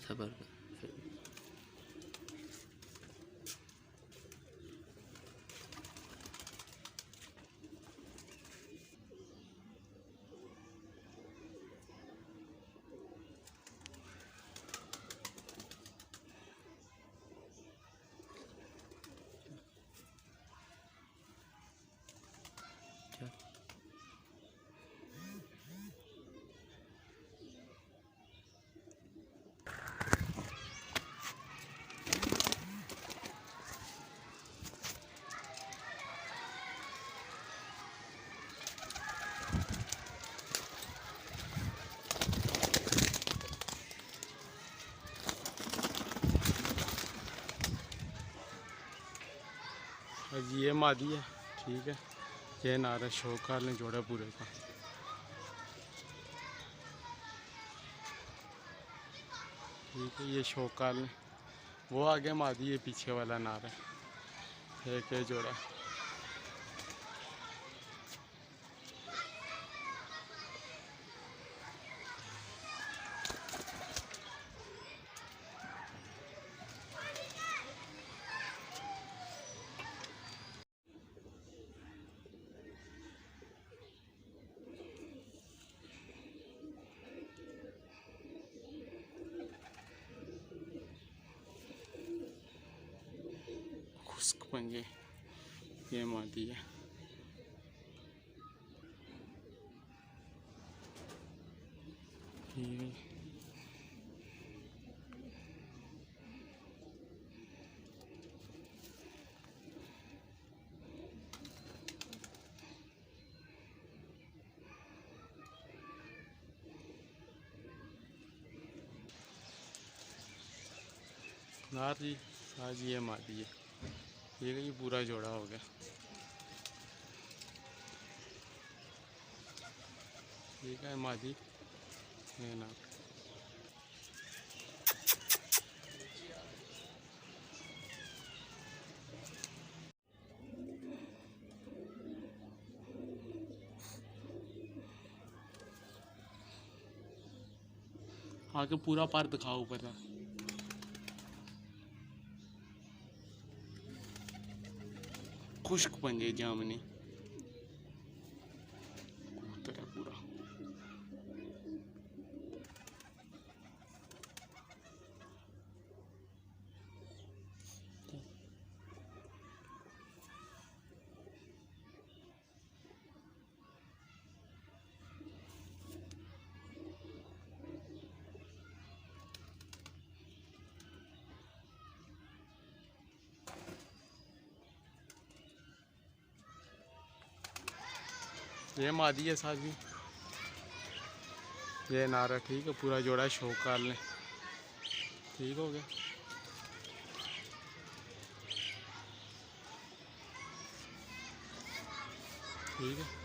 सबर ये मादी है, ठीक है। ये नारा शौकाल ने जोड़ा पूरे का। ठीक है, ये शौकाल ने, वो आगे मादी है, पीछे वाला नारा है। एक जोड़ा खुश्क पंजे, ये मादी है। नारी आज ये मादी है। ये पूरा जोड़ा हो गया। ठीक है, मादी है ना। आगे पूरा पार दिखाओ ऊपर का। खुश्क पंजे जामनी पूरा। ये मादी है साथ भी, ये नारा। ठीक है, पूरा जोड़ा शौकाल ने। ठीक हो गया। ठीक है।